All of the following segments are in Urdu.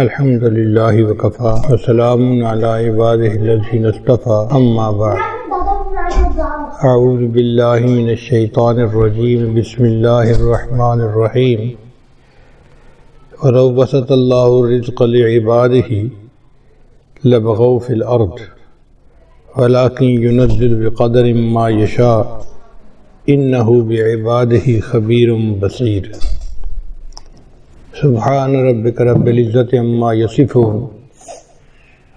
الحمد للہ وکفا وسلام علی عبادہ الذین اصطفى اما بعد اعوذ باللہ من الشیطان الرجیم بسم اللہ الرحمن الرحیم ولو بسط اللہ الرزق لعبادہ لبغوا فی الارض ولکن ينزل بقدر ما یشاء انہ بعبادہ خبیر بصیر۔ سبحان ربک رب العزت عما یصفون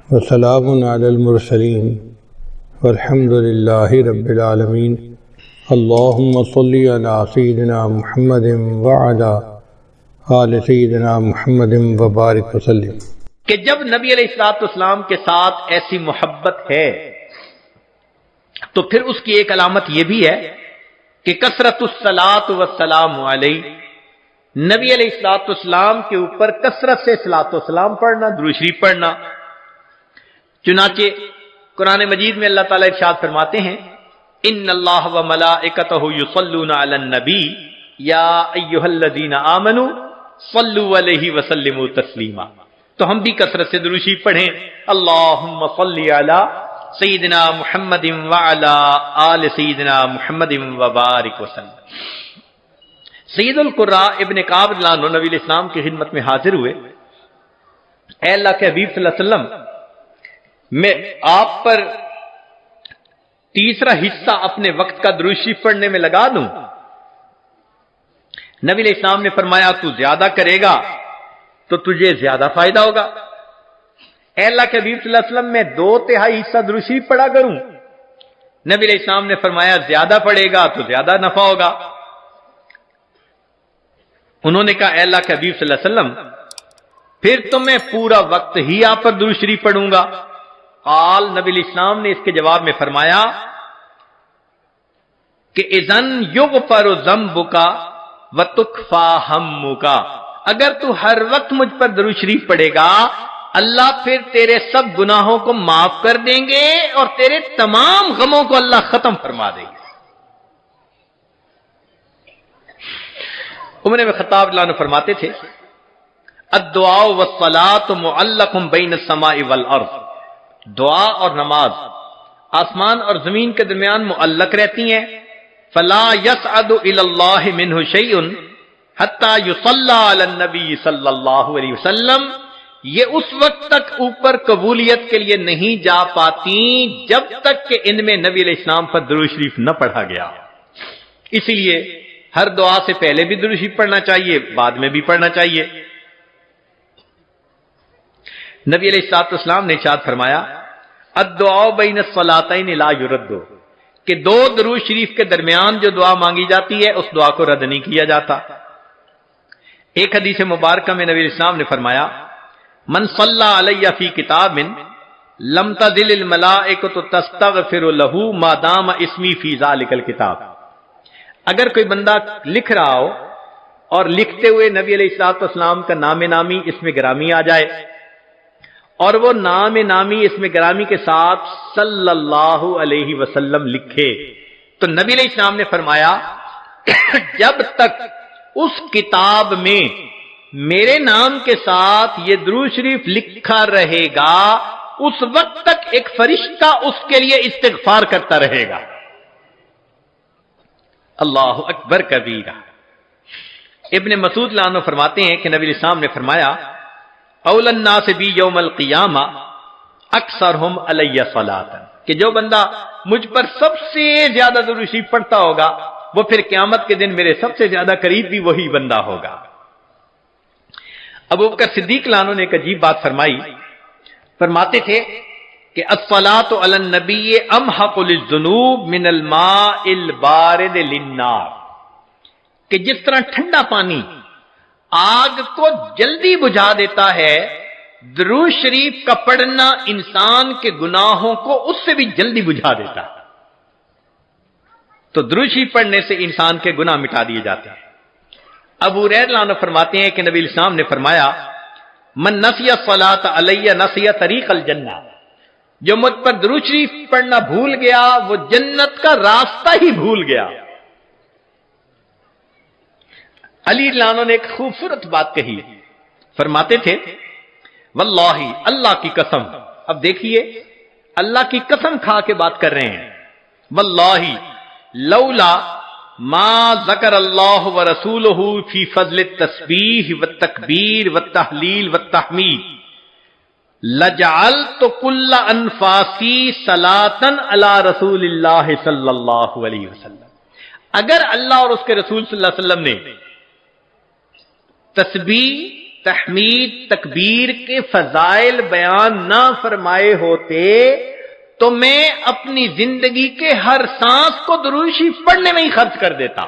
وسلام علی المرسلین والحمد للہ رب العالمین۔ اللہم صلی علی سیدنا محمد وعلی آل سیدنا محمد وبارک وسلم۔ کہ جب نبی علیہ الصلوۃ والسلام کے ساتھ ایسی محبت ہے تو پھر اس کی ایک علامت یہ بھی ہے کہ کثرت الصلاۃ والسلام علیہ، نبی علیہ الصلوۃ والسلام کے اوپر کثرت سے صلاۃ والسلام پڑھنا، درود شریف پڑھنا۔ چنانچہ قرآن مجید میں اللہ تعالیٰ ارشاد فرماتے ہیں ان اللہ وملائکتہ یصلون علی النبی یا ایھا الذین آمنوا صلوا علیہ وسلموا تسلیما۔ تو ہم بھی کثرت سے درود شریف پڑھیں، اللہم صلی علی سیدنا محمد وعلی آل سیدنا محمد وبارک وسلم۔ سید القراء ابن کعب رضی اللہ عنہ نبی علیہ السلام کی خدمت میں حاضر ہوئے، اے اللہ کے حبیب صلی اللہ علیہ وسلم، میں آپ پر تیسرا حصہ اپنے وقت کا درود شریف پڑھنے میں لگا دوں؟ نبی علیہ السلام نے فرمایا تو زیادہ کرے گا تو تجھے زیادہ فائدہ ہوگا۔ اے اللہ کے حبیب صلی اللہ علیہ وسلم، میں 2/3 حصہ درود شریف پڑھا کروں؟ نبی علیہ السلام نے فرمایا زیادہ پڑھے گا تو زیادہ نفع ہوگا۔ انہوں نے کہا اے اللہ کے حبیب صلی اللہ علیہ وسلم، پھر تو میں پورا وقت ہی آپ پر درود شریف پڑھوں گا۔ قال، نبی علیہ السلام نے اس کے جواب میں فرمایا کہ اذن یغفر ذنبک وتکفی ہمک، اگر تو ہر وقت مجھ پر درود شریف پڑھے گا اللہ پھر تیرے سب گناہوں کو معاف کر دیں گے اور تیرے تمام غموں کو اللہ ختم فرما دیں گے۔ عمر بن خطاب رضی اللہ عنہ فرماتے تھے الدعاء والصلاۃ معلق بین السماء والارض، دعا اور نماز آسمان اور زمین کے درمیان معلق رہتی ہیں۔ فلا يصعد الى اللہ منہ شیء حتی یصلی علی النبی صلی اللہ علیہ وسلم، یہ اس وقت تک اوپر قبولیت کے لیے نہیں جا پاتی جب تک کہ ان میں نبی علیہ السلام پر درود شریف نہ پڑھا گیا۔ اسی لیے ہر دعا سے پہلے بھی درود شریف پڑھنا چاہیے، بعد میں بھی پڑھنا چاہیے۔ نبی علیہ الصلوۃ والسلام نے ارشاد فرمایا الدعاء بین الصلاتین لا یرد، کہ 2 درود شریف کے درمیان جو دعا مانگی جاتی ہے اس دعا کو رد نہیں کیا جاتا۔ ایک حدیث مبارکہ میں نبی علیہ السلام نے فرمایا من صلی علی فی کتاب لم تزل الملائکۃ تستغفر له ما دام اسمی فی ذلک الکتاب، اگر کوئی بندہ لکھ رہا ہو اور لکھتے ہوئے نبی علیہ الصلوۃ والسلام کا نام نامی اس میں گرامی آ جائے اور وہ نام نامی اس میں گرامی کے ساتھ صلی اللہ علیہ وسلم لکھے تو نبی علیہ السلام نے فرمایا جب تک اس کتاب میں میرے نام کے ساتھ یہ درود شریف لکھا رہے گا اس وقت تک ایک فرشتہ اس کے لیے استغفار کرتا رہے گا۔ اللہ اکبر کبیرہ۔ ابن مسعود لانو فرماتے ہیں کہ نبی علیہ السلام نے فرمایا اول الناس بی یوم القیامہ اکثرہم علی صلاۃ، کہ جو بندہ مجھ پر سب سے زیادہ درود شریف پڑھتا ہوگا وہ پھر قیامت کے دن میرے سب سے زیادہ قریب بھی وہی بندہ ہوگا۔ ابو بکر صدیق لانو نے ایک عجیب بات فرمائی، فرماتے تھے کہ الصلاۃ علی النبی امحق للذنوب من الماء البارد للنار، کہ جس طرح ٹھنڈا پانی آگ کو جلدی بجھا دیتا ہے، درود شریف کا پڑھنا انسان کے گناہوں کو اس سے بھی جلدی بجھا دیتا ہے۔ تو درود شریف پڑھنے سے انسان کے گناہ مٹا دیے جاتے ہیں۔ ابو ہریرہ عنہ فرماتے ہیں کہ نبی علیہ السلام نے فرمایا من نسی الصلاۃ علی نسی طریق الجنہ، جو مجھ پر درود شریف پڑھنا بھول گیا وہ جنت کا راستہ ہی بھول گیا۔ علی لانو نے ایک خوبصورت بات کہی، فرماتے تھے واللہ اللہ کی قسم، اب دیکھیے اللہ کی قسم کھا کے بات کر رہے ہیں، واللہ لولا ما ذکر اللہ ورسولہ فی فضل التسبیح والتکبیر والتحلیل والتحمید لجعلت کل انفاسی صلاۃ علی رسول اللہ صلی اللہ علیہ وسلم، اگر اللہ اور اس کے رسول صلی اللہ علیہ وسلم نے تسبیح تحمید تکبیر کے فضائل بیان نہ فرمائے ہوتے تو میں اپنی زندگی کے ہر سانس کو درود شریف پڑھنے میں ہی خرچ کر دیتا۔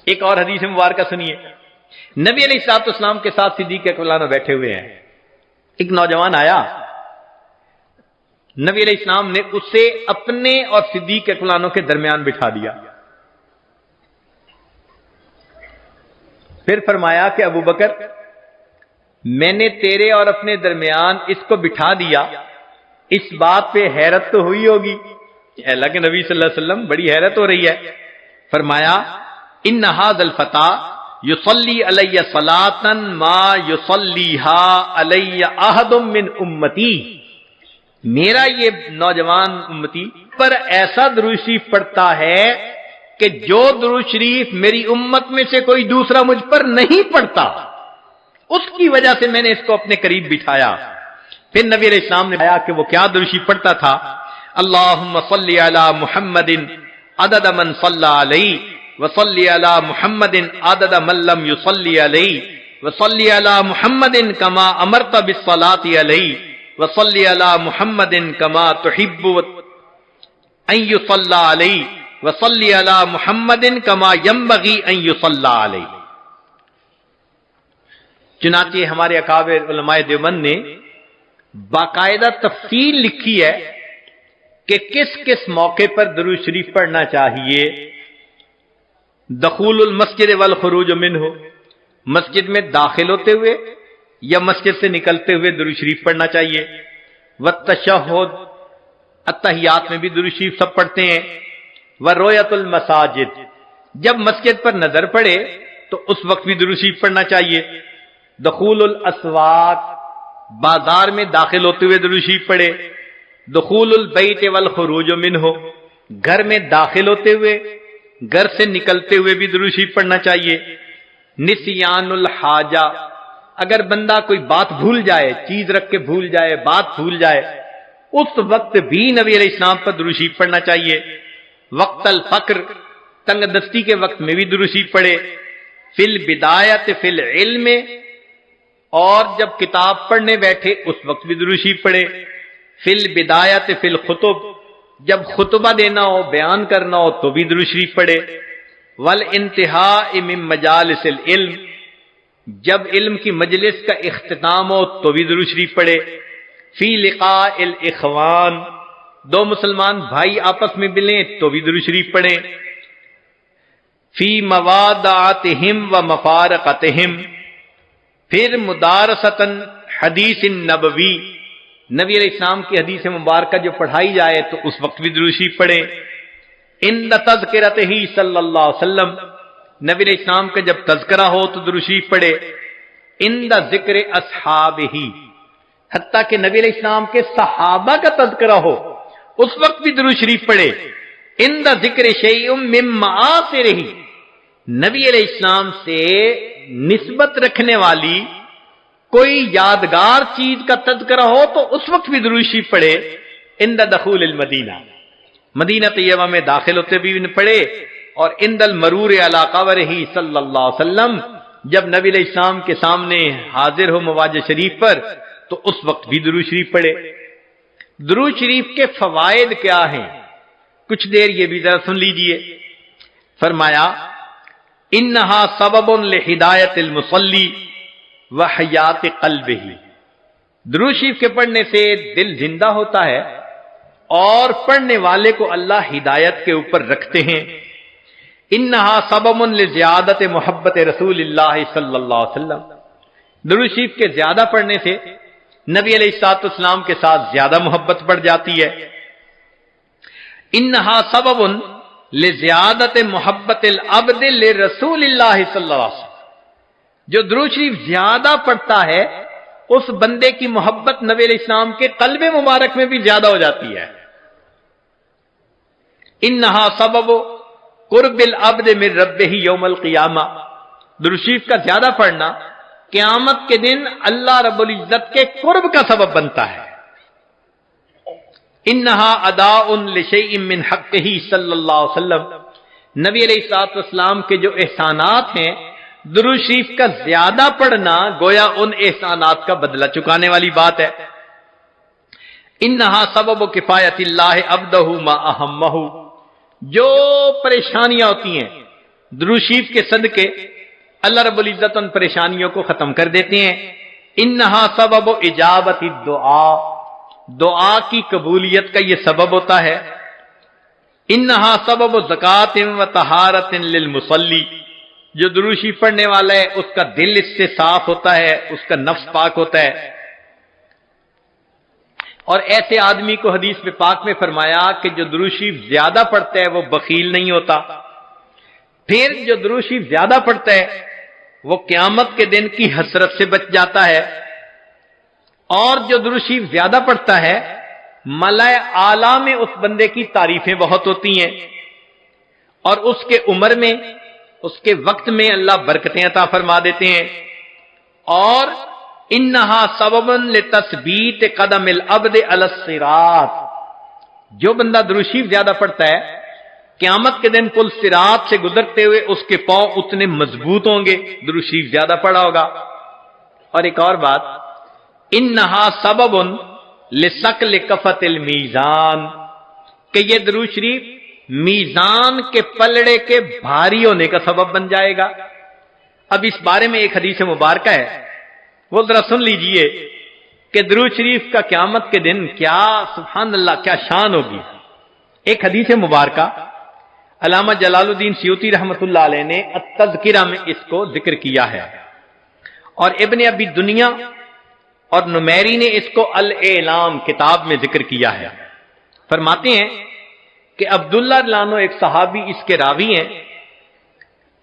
ایک اور حدیث مبارکہ سنیے، نبی علیہ الصلوۃ والسلام کے ساتھ صدیق اکبر بیٹھے ہوئے ہیں، ایک نوجوان آیا، نبی علیہ السلام نے اسے اپنے اور صدیق اکبر کے درمیان بٹھا دیا، پھر فرمایا کہ ابو بکر میں نے تیرے اور اپنے درمیان اس کو بٹھا دیا، اس بات پہ حیرت تو ہوئی ہوگی، اللہ کے نبی صلی اللہ علیہ وسلم بڑی حیرت ہو رہی ہے۔ فرمایا ان ھذا الفتى یصلی علی صلاۃ ما یصلیھا علی احد من امتی، میرا یہ نوجوان امتی پر ایسا درود شریف پڑھتا ہے کہ جو درود شریف میری امت میں سے کوئی دوسرا مجھ پر نہیں پڑھتا، اس کی وجہ سے میں نے اس کو اپنے قریب بٹھایا۔ پھر نبی علیہ السلام نے بتایا کہ وہ کیا درود شریف پڑھتا تھا، اللہم صلی علی محمد عدد من صلی علیہ وصلی علی محمد عدد من لم یصلی علیہ وصلی علی محمد کما امرت بالصلاۃ علیہ وصلی علی محمد کما تحب ان یصلی علیہ وصلی علی محمد کما ینبغی ان یصلی علیہ۔ چنانچہ ہمارے اکابر علماء دیوبند نے باقاعدہ تفصیل لکھی ہے کہ کس کس موقع پر درود شریف پڑھنا چاہیے۔ دخول المسجد والخروج منہ، مسجد میں داخل ہوتے ہوئے یا مسجد سے نکلتے ہوئے درود شریف پڑھنا چاہیے۔ والتشہد، التحیات میں بھی درود شریف سب پڑھتے ہیں۔ ورؤیت المساجد، جب مسجد پر نظر پڑے تو اس وقت بھی درود شریف پڑھنا چاہیے۔ دخول الاسواق، بازار میں داخل ہوتے ہوئے درود شریف پڑھے۔ دخول البیت والخروج منہ، گھر میں داخل ہوتے ہوئے گھر سے نکلتے ہوئے بھی درود شریف پڑھنا چاہیے۔ نسیان الحاجہ، اگر بندہ کوئی بات بھول جائے، چیز رکھ کے بھول جائے، بات بھول جائے، اس وقت بھی نبی علیہ السلام پر درود شریف پڑھنا چاہیے۔ وقت الفقر، تنگ دستی کے وقت میں بھی درود شریف پڑھے۔ فی البدایت فی العلم، اور جب کتاب پڑھنے بیٹھے اس وقت بھی درود شریف پڑھے۔ فی البدایت فی الخطب، جب خطبہ دینا ہو، بیان کرنا ہو تو بھی درود شریف پڑھے۔ والانتہاء من مجالس العلم، جب علم کی مجلس کا اختتام ہو تو بھی درود شریف پڑھے۔ فی لقاء الاخوان، دو مسلمان بھائی آپس میں ملیں تو بھی درود شریف پڑھیں۔ فی موادعتہم و مفارقتہم، پھر مدارستاً حدیث نبوی، نبی علیہ السلام کی حدیث مبارکہ جو پڑھائی جائے تو اس وقت بھی درود شریف پڑھیں۔ عند تذکرتہ صلی اللہ علیہ وسلم، نبی علیہ السلام کا جب تذکرہ ہو تو درود شریف پڑھے۔ عند ذکر اصحابہ، حتیٰ کہ نبی علیہ السلام کے صحابہ کا تذکرہ ہو اس وقت بھی درود شریف پڑھے۔ عند ذکر شیء من معاصرہ، نبی علیہ السلام سے نسبت رکھنے والی کوئی یادگار چیز کا تذکرہ ہو تو اس وقت بھی درود شریف پڑھے۔ عند دخول المدینہ، مدینہ طیبہ میں داخل ہوتے بھی پڑھے۔ اور عند المرور علی قبرہ صلی اللہ علیہ وسلم، جب نبی علیہ السلام کے سامنے حاضر ہو مواجہ شریف پر تو اس وقت بھی درود شریف پڑھے۔ درود شریف کے فوائد کیا ہیں، کچھ دیر یہ بھی ذرا سن لیجئے۔ فرمایا انہا سبب لہدایت المصلی وحیات قلبہ، درود شریف کے پڑھنے سے دل زندہ ہوتا ہے اور پڑھنے والے کو اللہ ہدایت کے اوپر رکھتے ہیں۔ انہا سبب لزیادت محبت رسول اللہ صلی اللہ علیہ وسلم، درود شریف کے زیادہ پڑھنے سے نبی علیہ الصلوۃ والسلام کے ساتھ زیادہ محبت بڑھ جاتی ہے۔ انہا سبب لزیادت محبت العبد لرسول اللہ صلی اللہ علیہ وسلم، جو درود شریف زیادہ پڑھتا ہے اس بندے کی محبت نبی علیہ السلام کے قلب مبارک میں بھی زیادہ ہو جاتی ہے. انہا سبب قرب العبد من ربہ یوم القیامہ، درود شریف کا زیادہ پڑھنا قیامت کے دن اللہ رب العزت کے قرب کا سبب بنتا ہے. انہا اداء لشیء من حقہ صلی اللہ علیہ وسلم، نبی علیہ الصلوۃ والسلام کے جو احسانات ہیں، درود شریف کا زیادہ پڑھنا گویا ان احسانات کا بدلہ چکانے والی بات ہے. انہا سبب کفایت اللہ عبدہ ما اہمہ، جو پریشانیاں ہوتی ہیں درود شریف کے صدقے اللہ رب العزت ان پریشانیوں کو ختم کر دیتے ہیں. انہا سبب اجابت الدعاء، دعا کی قبولیت کا یہ سبب ہوتا ہے. انہا سبب زکات و طہارت للمصلی، جو درود شریف پڑھنے والا ہے اس کا دل اس سے صاف ہوتا ہے، اس کا نفس پاک ہوتا ہے. اور ایسے آدمی کو حدیث میں پاک میں فرمایا کہ جو درود شریف زیادہ پڑھتا ہے وہ بخیل نہیں ہوتا. پھر جو درود شریف زیادہ پڑھتا ہے وہ قیامت کے دن کی حسرت سے بچ جاتا ہے. اور جو درود شریف زیادہ پڑھتا ہے ملائے اعلیٰ میں اس بندے کی تعریفیں بہت ہوتی ہیں، اور اس کے عمر میں اس کے وقت میں اللہ برکتیں عطا فرما دیتے ہیں. اور انہا سبب لتثبیت قدم العبد علی الصراط، جو بندہ درود شریف زیادہ پڑھتا ہے قیامت کے دن پل صراط سے گزرتے ہوئے اس کے پاؤں اتنے مضبوط ہوں گے، درود شریف زیادہ پڑھا ہوگا. اور ایک اور بات، انہا سبب لثقل کفۃ المیزان، کہ یہ درود شریف میزان کے پلڑے کے بھاری ہونے کا سبب بن جائے گا. اب اس بارے میں ایک حدیث مبارکہ ہے، وہ ذرا سن لیجئے کہ درود شریف کا قیامت کے دن کیا سبحان اللہ کیا شان ہوگی. ایک حدیث مبارکہ علامہ جلال الدین سیوطی رحمۃ اللہ علیہ نے التذکرہ میں اس کو ذکر کیا ہے، اور ابن ابی دنیا اور نمیری نے اس کو الاعلام کتاب میں ذکر کیا ہے. فرماتے ہیں کہ عبداللہ لانو ایک صحابی اس کے راوی ہیں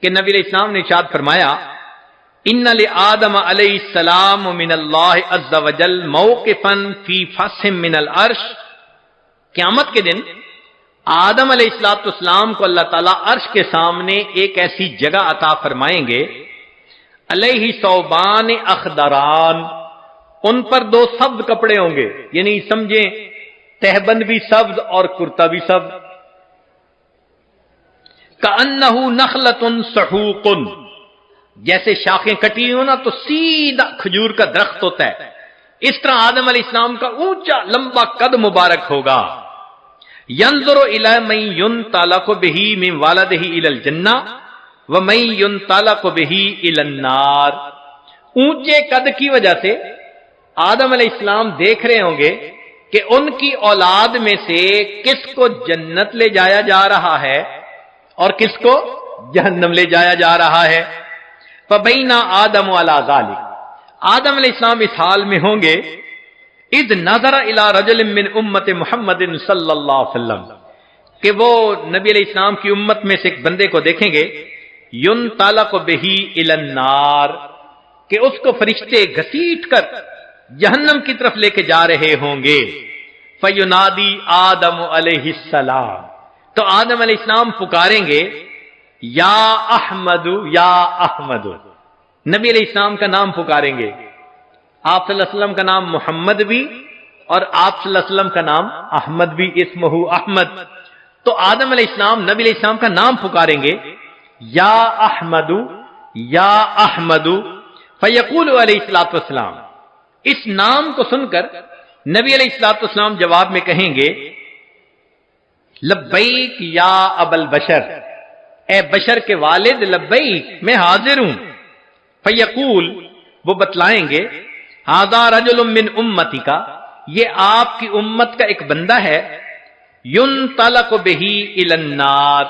کہ نبی علیہ السلام نے ارشاد فرمایا ان لآدم علیہ السلام من اللہ عز وجل موقفا فی فصح من العرش، قیامت کے دن آدم علیہ السلام کو اللہ تعالیٰ عرش کے سامنے ایک ایسی جگہ عطا فرمائیں گے، علیہ ثوبان اخضران، ان پر دو سبز کپڑے ہوں گے، یعنی سمجھیں تہبند بھی سبز اور کرتا بھی سبز. کأنہ نخلۃ سحوق، جیسے شاخیں کٹی ہو نا تو سیدھا کھجور کا درخت ہوتا ہے، اس طرح آدم علیہ السلام کا اونچا لمبا قد مبارک ہوگا. ینظر الی من ینطلق بہ من والدہ الی الجنہ ومن ینطلق بہ الی النار. اونچے قد کی وجہ سے آدم علیہ السلام دیکھ رہے ہوں گے کہ ان کی اولاد میں سے کس کو جنت لے جایا جا رہا ہے اور کس کو جہنم لے جایا جا رہا ہے. فبینا آدم علی ذلک، آدم علیہ السلام اس حال میں ہوں گے اذ نظر الی رجل من امت محمد صلی اللہ علیہ وسلم، کہ وہ نبی علیہ السلام کی امت میں سے ایک بندے کو دیکھیں گے، ینطلق بہ الی النار، کہ اس کو فرشتے گھسیٹ کر جہنم کی طرف لے کے جا رہے ہوں گے. فینادی آدم علیہ السلام، تو آدم علیہ السلام پکاریں گے یا احمد یا احمد، نبی علیہ السلام کا نام پکاریں گے. آپ صلی اللہ علیہ وسلم کا نام محمد بھی اور آپ صلی اللہ علیہ وسلم کا نام احمد بھی، اسمہ احمد. تو آدم علیہ السلام نبی علیہ السلام کا نام پکاریں گے یا احمد یا احمد. فیقول علیہ الصلوۃ والسلام، اس نام کو سن کر نبی علیہ الصلوۃ والسلام جواب میں کہیں گے لبیک یا ابا البشر، اے بشر کے والد لبیک، میں حاضر ہوں. فیقول، وہ بتلائیں گے ھذا رجل من امتی کا، یہ آپ کی امت کا ایک بندہ ہے، ینطلق بہ الی النار،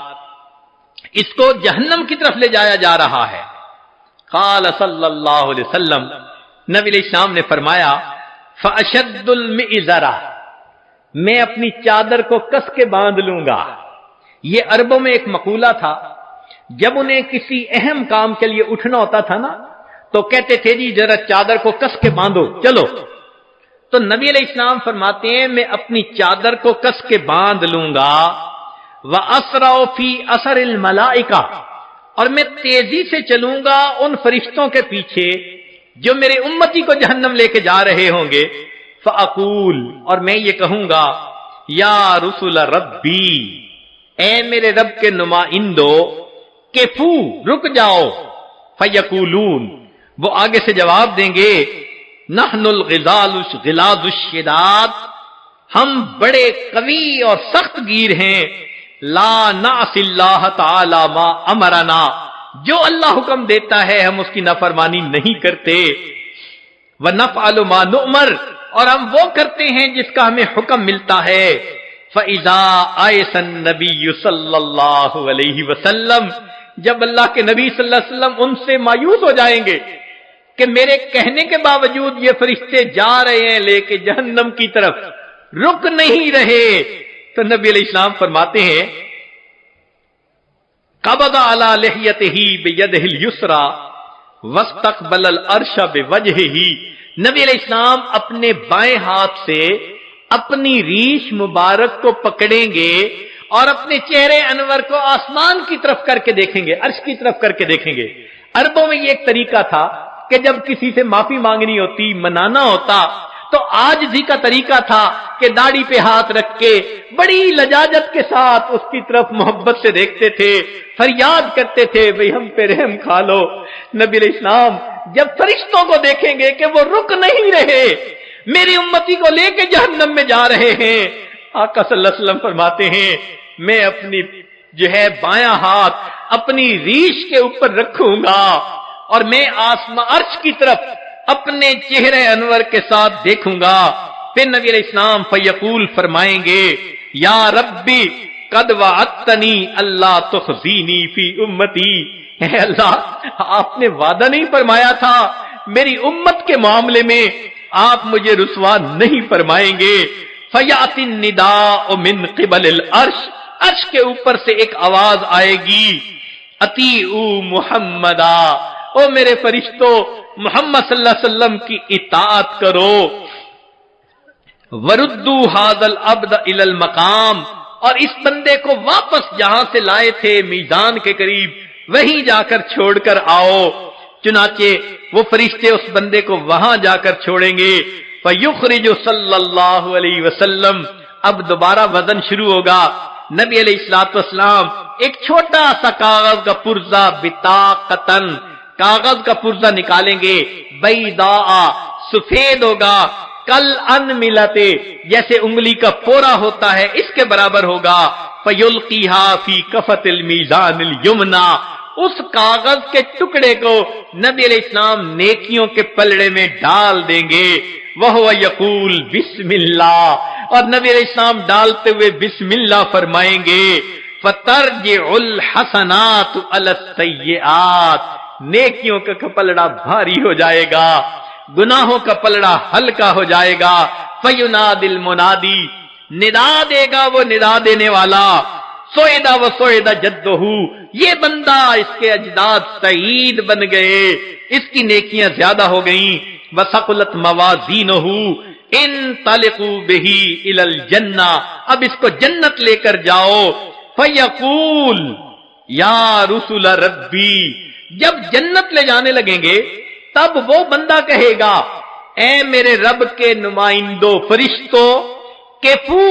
اس کو جہنم کی طرف لے جایا جا رہا ہے. قال صلی اللہ علیہ وسلم، نبی علیہ السلام نے فرمایا فاشد المئزرہ، میں اپنی چادر کو کس کے باندھ لوں گا. یہ عربوں میں ایک مقولہ تھا، جب انہیں کسی اہم کام کے لیے اٹھنا ہوتا تھا نا تو کہتے تھے جی ذرا چادر کو کس کے باندھو چلو. تو نبی علیہ السلام فرماتے ہیں میں اپنی چادر کو کس کے باندھ لوں گا. وَأَسْرَعُ فِي أَثَرِ الْمَلَائِكَةِ، اور میں تیزی سے چلوں گا ان فرشتوں کے پیچھے جو میرے امتی کو جہنم لے کے جا رہے ہوں گے. فَأَقُولُ، اور میں یہ کہوں گا یا رسول ربی، اے میرے رب کے نمائندو، کفو، رک جاؤ. فَيَقُولُونَ، وہ آگے سے جواب دیں گے نحن الغلاظ الشداد، ہم بڑے قوی اور سخت گیر ہیں. لا نعصی اللہ تعالی ما امرنا، جو اللہ حکم دیتا ہے ہم اس کی نافرمانی نہیں کرتے. ونفعل ما نؤمر، اور ہم وہ کرتے ہیں جس کا ہمیں حکم ملتا ہے. فاذا آئس النبی صلی اللہ علیہ وسلم، جب اللہ کے نبی صلی اللہ علیہ وسلم ان سے مایوس ہو جائیں گے کہ میرے کہنے کے باوجود یہ فرشتے جا رہے ہیں لے کے جہنم کی طرف، رک نہیں رہے، تو نبی علیہ السلام فرماتے ہیں قبض علی لحیتہ بیدہ الیسری واستقبل العرش بوجہہ. نبی علیہ السلام اپنے بائیں ہاتھ سے اپنی ریش مبارک کو پکڑیں گے اور اپنے چہرے انور کو آسمان کی طرف کر کے دیکھیں گے، عرش کی طرف کر کے دیکھیں گے. عربوں میں یہ ایک طریقہ تھا کہ جب کسی سے معافی مانگنی ہوتی، منانا ہوتا، تو عاجزی کا طریقہ تھا کہ داڑھی پہ ہاتھ رکھ کے بڑی لجاجت کے ساتھ اس کی طرف محبت سے دیکھتے تھے، فریاد کرتے تھے بھئی ہم پہ رحم کھا لو. نبی علیہ السلام جب فرشتوں کو دیکھیں گے کہ وہ رک نہیں رہے، میری امتی کو لے کے جہنم میں جا رہے ہیں، آقا صلی اللہ علیہ وسلم فرماتے ہیں میں اپنی جو ہے بایاں ہاتھ اپنی ریش کے اوپر رکھوں گا اور میں آسمان عرش کی طرف اپنے چہرے انور کے ساتھ دیکھوں گا. پھر نبی علیہ السلام فیقول فرمائیں گے یا ربی قد وعدتنی اللہ تخزینی فی امتی، اے اللہ آپ نے وعدہ نہیں فرمایا تھا میری امت کے معاملے میں آپ مجھے رسوا نہیں فرمائیں گے. فیاتی النداء من قبل العرش، عرش کے اوپر سے ایک آواز آئے گی اطیعوا محمدا، او میرے فرشتوں محمد صلی اللہ علیہ وسلم کی اطاعت کرو. وردوا ھذا العبد الی المقام، اور اس بندے کو واپس جہاں سے لائے تھے میزان کے قریب وہیں جا کر چھوڑ کر آؤ. چنانچہ وہ فرشتے اس بندے کو وہاں جا کر چھوڑیں گے. فیخرج صلی اللہ علیہ وسلم، اب دوبارہ وزن شروع ہوگا. نبی علیہ الصلوۃ والسلام ایک چھوٹا سا کاغذ کا پرزہ بطاقتن، کاغذ کا پرزہ نکالیں گے، بیضاء، سفید ہوگا، کل ان ملتے، جیسے انگلی کا پورا ہوتا ہے اس کے برابر ہوگا. فیلقیھا فی کفۃ المیزان الیمنی، اس کاغذ کے ٹکڑے کو نبی علیہ السلام نیکیوں کے پلڑے میں ڈال دیں گے. وہو یقول بسم اللہ، اور نبی علیہ السلام ڈالتے ہوئے بسم اللہ فرمائیں گے. فترجع الحسنات علی السیئات، نیکیوں کا پلڑا بھاری ہو جائے گا، گناہوں کا پلڑا ہلکا ہو جائے گا. فینادی المنادی، ندا دے گا وہ ندا دینے والا. سوئدہ و سوئدہ جدہ، یہ بندہ اس کے اجداد سعید بن گئے، اس کی نیکیاں زیادہ ہو گئیں. وثقلت موازینہ، انطلقوا بہ الی الجنہ، اب اس کو جنت لے کر جاؤ. فیقول یا رسول ربی، جب جنت لے جانے لگیں گے تب وہ بندہ کہے گا اے میرے رب کے نمائندوں فرشتوں، کیفو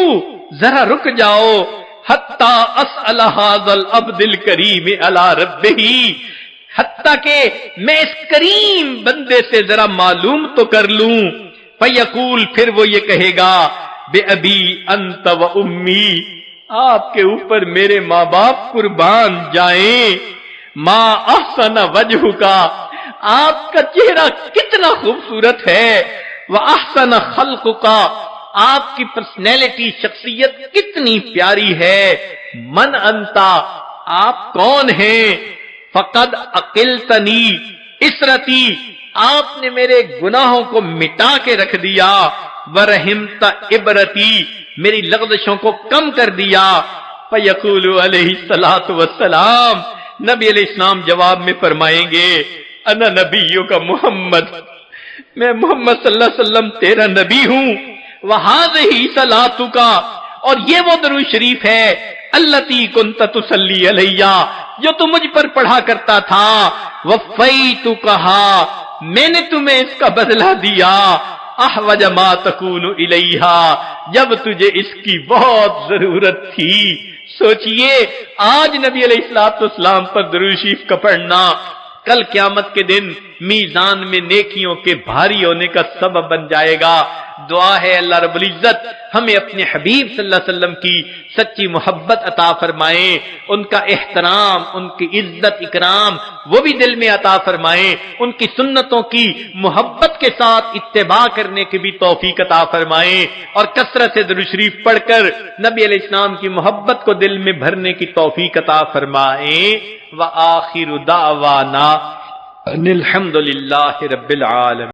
ذرا رک جاؤ، حتی اسأل ھذا العبد الکریم علی ربہ، حتیٰ کہ میں اس کریم بندے سے ذرا معلوم تو کر لوں. فیقول، پھر وہ یہ کہے گا بے ابی انت و امی، آپ کے اوپر میرے ماں باپ قربان جائیں. ما احسن وجہ کا، آپ کا چہرہ کتنا خوبصورت ہے. واحسن خلق کا، آپ کی پرسنالٹی شخصیت کتنی پیاری ہے. من انتا، آپ کون ہیں. فقد عقلتنی اسرتی، آپ نے میرے گناہوں کو مٹا کے رکھ دیا. ورحمت عبرتی، میری لغزشوں کو کم کر دیا. فیقول علیہ الصلوۃ والسلام، نبی علیہ السلام جواب میں فرمائیں گے انا نبیوں کا محمد، میں محمد صلی اللہ علیہ وسلم تیرا نبی ہوں، وہذہ صلاتک، اور یہ وہ درود شریف ہے التی کنت تصلی علیہ، جو تم مجھ پر پڑھا کرتا تھا، وفیتکھا، میں نے تمہیں اس کا بدلہ دیا، احوج ما تکون الیہ، جب تجھے اس کی بہت ضرورت تھی۔ سوچئے آج نبی علیہ الصلوۃ والسلام پر درود شریف کا پڑھنا کل قیامت کے دن میزان میں نیکیوں کے بھاری ہونے کا سبب بن جائے گا۔ دعا ہے اللہ رب العزت ہمیں اپنے حبیب صلی اللہ علیہ وسلم کی سچی محبت عطا فرمائے، ان کا احترام، ان کی عزت اکرام وہ بھی دل میں عطا فرمائے، ان کی سنتوں کی محبت کے ساتھ اتباع کرنے کی بھی توفیق عطا فرمائے، اور کثرت سے درود شریف پڑھ کر نبی علیہ السلام کی محبت کو دل میں بھرنے کی توفیق عطا فرمائے۔ وآخر دعوانا ان الحمد للہ رب العالمین۔